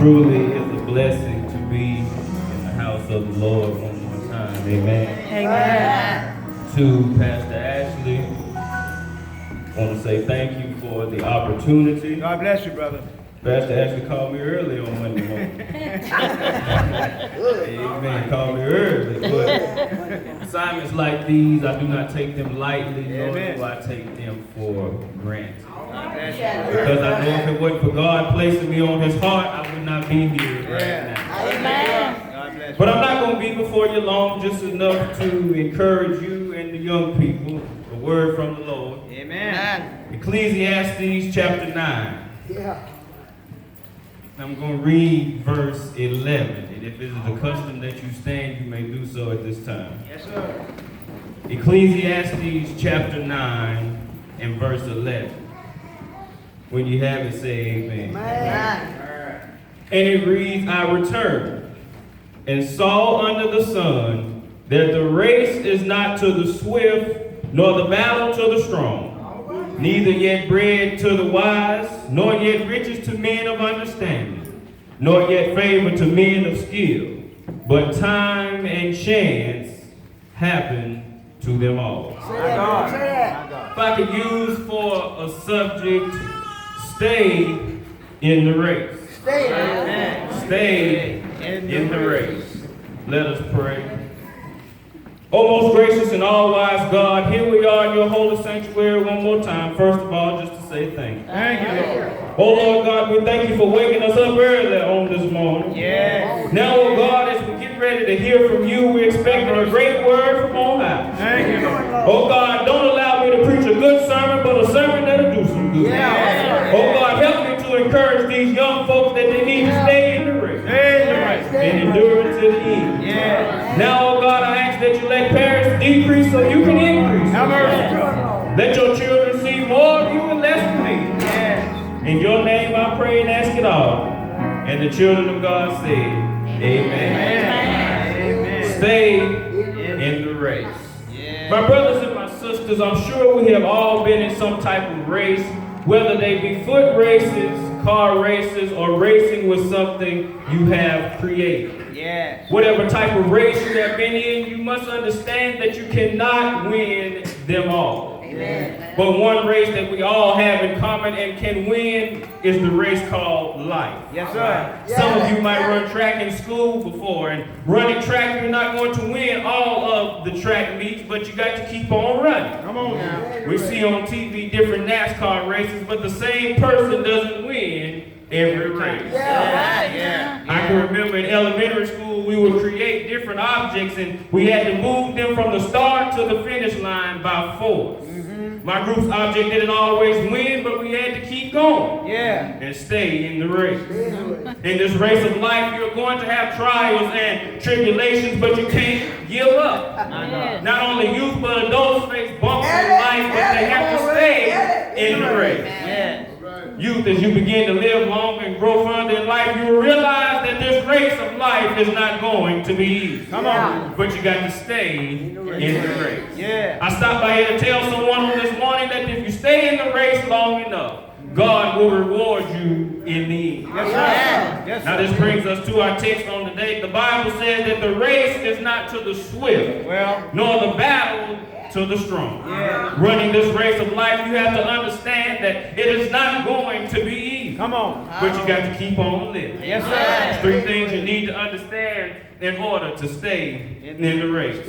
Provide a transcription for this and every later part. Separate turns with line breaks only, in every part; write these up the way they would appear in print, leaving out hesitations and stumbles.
Truly is a blessing to be in the house of the Lord one more time. Amen.
Amen.
To Pastor Ashley, I want to say thank you for the opportunity.
God bless you, brother.
Pastor Ashley called me early on Monday morning. Amen. Called me early. But assignments like these, I do not take them lightly, nor do I take them for granted. Because I know if it wasn't for God placing me on his heart, I would not be here right now.
Amen.
But I'm not going to be before you long, just enough to encourage you and the young people, a word from the Lord.
Amen.
Ecclesiastes chapter 9.
Yeah.
I'm going to read verse 11. And if it is the custom that you stand, you may do so at this time.
Yes, sir.
Ecclesiastes chapter 9 and verse 11. When you have it, say amen.
Amen.
And it reads, I returned and saw under the sun that the race is not to the swift, nor the battle to the strong, neither yet bread to the wise, nor yet riches to men of understanding, nor yet favor to men of skill, but time and chance happen to them all.
My God.
If I could use for a subject, stay in the race. Stay in the race. Let us pray. O most gracious and all-wise God, here we are in your holy sanctuary one more time. First of all, just to say thank you.
Thank you, Lord.
Oh Lord God, we thank you for waking us up early on this morning.
Yes.
Now, oh God, as we get ready to hear from you, we're expecting a great word from on high.
Thank you, Lord.
Oh God, don't allow me to preach a good sermon, but a sermon that'll do some good.
Yeah.
Oh God, help me to encourage these young folks that they need to stay in the race and endure it to the end.
Yeah.
Now, oh God, I ask that you let parents decrease so you can increase.
Have mercy, God.
Let your children see more of you and less of me.
Yes.
In your name I pray and ask it all. And the children of God say, Amen.
Amen.
Stay in the race.
Yeah.
My brothers and my sisters, I'm sure we have all been in some type of race, whether they be foot races, car races, or racing with something you have created.
Yes.
Whatever type of race you have been in, you must understand that you cannot win them all.
Amen.
But one race that we all have in common and can win is the race called life.
Yes, sir.
Some of you might run track in school before, and running track, you're not going to win all of the track meets, but you got to keep on running.
Come on now.
We see on TV different NASCAR races, but the same person doesn't win every race.
Yeah.
I can remember in elementary school, we would create different objects, and we had to move them from the start to the finish line by force. My group's object didn't always win, but we had to keep going and stay in the race. In this race of life, you're going to have trials and tribulations, but you can't give up. Not only youth, but adults face bumps in life, but they have to stay in the race. Youth, as you begin to live longer and grow further in life, you will realize that this race of life is not going to be easy.
Come on.
But you got to stay in the race.
Yeah.
I stopped by here to tell someone on this morning that if you stay in the race long enough, God will reward you in the end.
Yes, sir. Yes,
Now
sir.
this brings us to our text on today. The Bible says that the race is not to the swift, nor the battle to the strong.
Yeah.
Running this race of life, you have to understand that it is not going to be easy.
Come on.
But you got to keep on living.
Yes, sir.
There's 3 things you need to understand in order to stay in the race.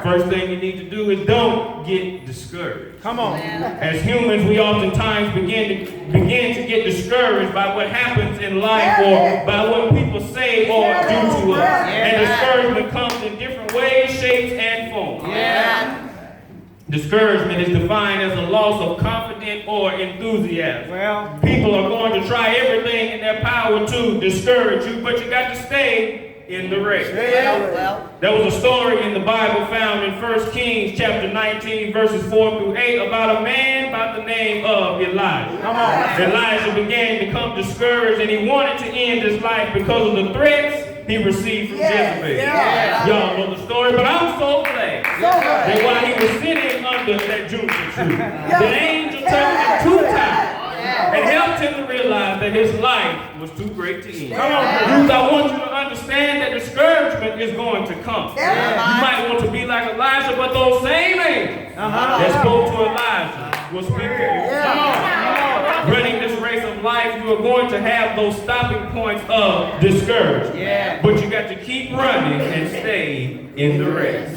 First thing you need to do is don't get discouraged.
Come on.
As humans, we oftentimes begin to get discouraged by what happens in life or by what people say or do to us. And discouragement comes in different ways, shapes, and forms. Discouragement is defined as a loss of confidence or enthusiasm. People are going to try everything in their power to discourage you, but you got to stay in the race. There was a story in the Bible found in 1 Kings chapter 19 verses 4 through 8 about a man by the name of Elijah. Elijah began to become discouraged, and he wanted to end his life because of the threats he received from Jezebel. Y'all know the story, but I'm so glad that while he was sitting under that juniper tree, the angel told him 2 times and helped him to realize that his life was too great to end. Come on, youth, I want you to understand that discouragement is going to come. You might want to be like Elijah, but those same angels that spoke to Elijah will speak to you. Come on. Running this race of life, you are going to have those stopping points of discouragement. Yeah. But you got to keep running and stay in the race.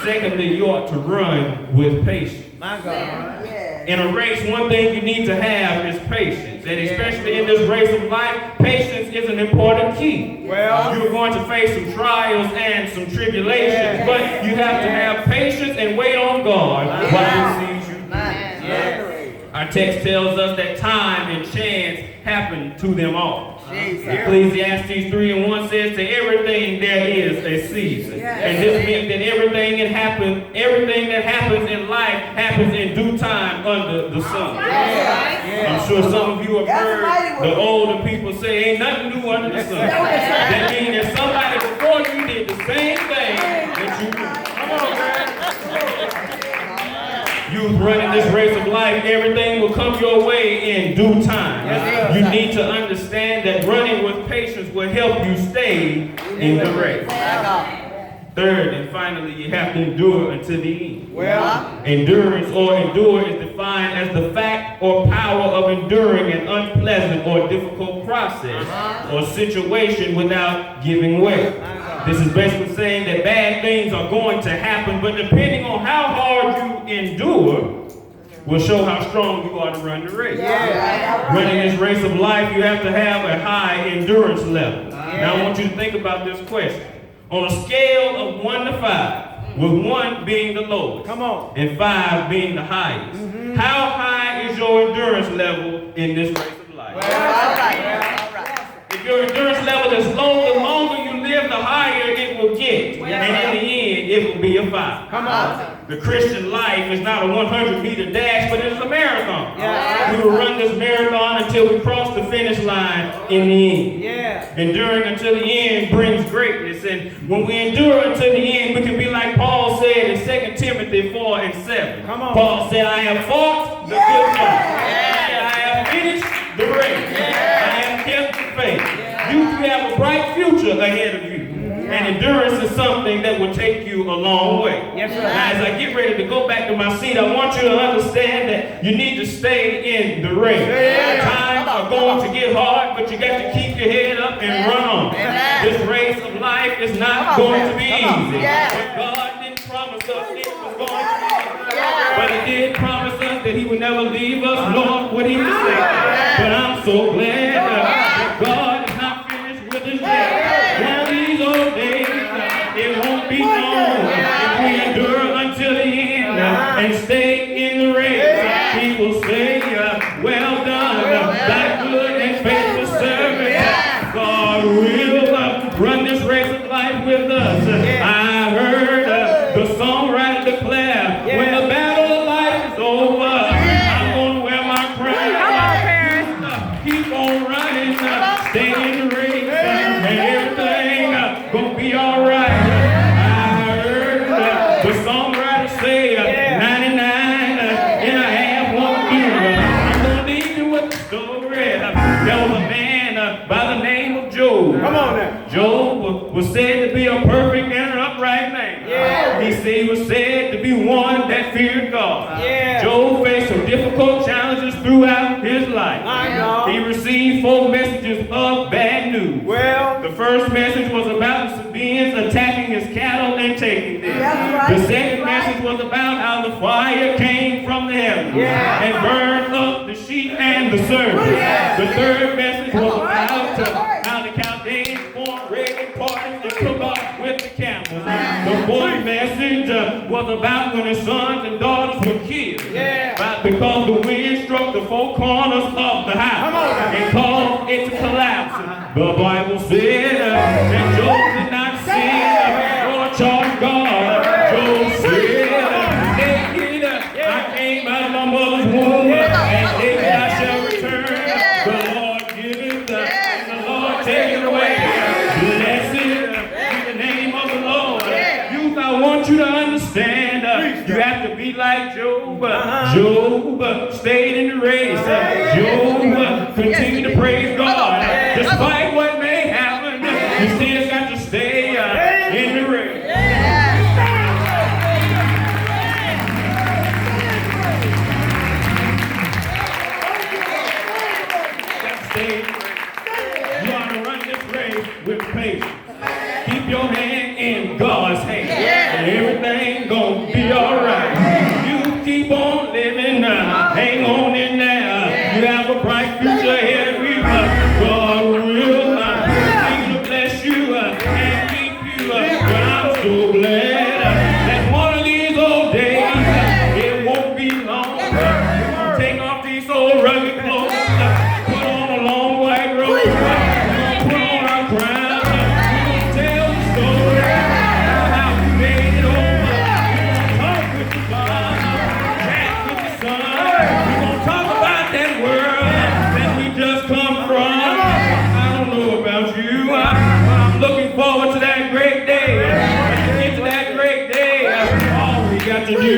Secondly, you ought to run with patience. My God. In a race, one thing you need to have is patience. And especially in this race of life, patience is an important key. Well, you're going to face some trials and some tribulations, but you have to have patience and wait on God while He sees you. Our text tells us that time and chance happen to them all. Ecclesiastes 3:1 says, to everything there is a season. And this meant that everything that happens in life happens in due time under the sun. I'm sure some of you have heard the older people say, ain't nothing new under the sun. That means that somebody before you did the same thing that you do. Come on, man. Youth, running this race of life, everything will come your way in due time. You need to understand that running with patience will help you stay in the race. Third and finally, you have to endure until the end. Endurance or endure is defined as the fact or power of enduring an unpleasant or difficult process or situation without giving way. This is basically saying that bad things are going to happen, but depending on how hard you endure, will show how strong you are to run the race. Running this race of life, you have to have a high endurance level. Now I want you to think about this question. On a scale of 1 to 5, with 1 being the lowest, and 5 being the highest, how high is your endurance level in this race of life? If your endurance level is low, the longer you live, the higher it will get. And in the end, it will be a 5. Come on. The Christian life is not a 100-meter dash, but it is a marathon. We will run this marathon until we cross the finish line in the end. Enduring until the end brings greatness. And when we endure until the end, we can be like Paul said in 2 Timothy 4:7. Paul said, I have fought the good fight. I have finished the race. I have kept the faith. You have a bright future ahead of you. And endurance is something that will take you a long way. Now, as I get ready to go back to my seat, I want you to understand that you need to stay in the race. Times are going to get hard, but you got to keep your head up and run on. This race of life is not going to be easy. But God didn't promise us it was going to be easy. But He did promise us that He would never leave us, nor would He forsake us. But I'm so glad that God is not finished with His yet. One of these old days, it won't be long if we endure until the end and stay in the race. He will say, well done, thy good and faithful servant. God will run this race of life with us. I heard the songwriter declare, when the battle of life is over, I'm going to wear my crown. Keep on running, stay in the race, and everything gonna be all right. I heard the songwriter say, 99 and a half won't do. I'm gonna leave you with the story. There was a man by the name of Job. Come on now. Job was said to be a perfect and an upright man. He was said to be one that feared God. Job faced some difficult challenges throughout his life. He received 4 messages of bad news. The first message was about the Sabaeans attacking his cattle and taking them. The second message was about how the fire came from the heavens and burned up the sheep and the servants. The third message was about how the Chaldeans formed raiding parties and took off with the camels. The fourth message was about when his sons and daughters were killed because the wind struck the 4 corners of the house and caused it to collapse. The Bible said that Job did not sin or charge God. Job said, naked I came out of my mother's womb, and naked I shall return. The Lord giveth, and the Lord taketh away. Blessed be the name of the Lord. Youth, I want you to understand, you You have to be like Job. Job stayed in the race. Job continued to praise God. Despite what may happen, you still got to stay in the race. You ought to run this race with patience. Keep your hand in God's hand. And everything gonna be alright. You keep on living now. Hang on in there. You have a bright future ahead of you. God will continue to bless you and keep you. But I'm so glad that one of these old days, it won't be long. We're gonna take off these old rugged clothes. Put on a long white robe. We're gonna put on our crown. We're gonna tell the story of how we made it over. We're gonna talk with the Father, chat with the Son. We're gonna talk about that world that we just come from. I don't know about you, but I'm looking forward to that great day. When you get to that great day, all we got to do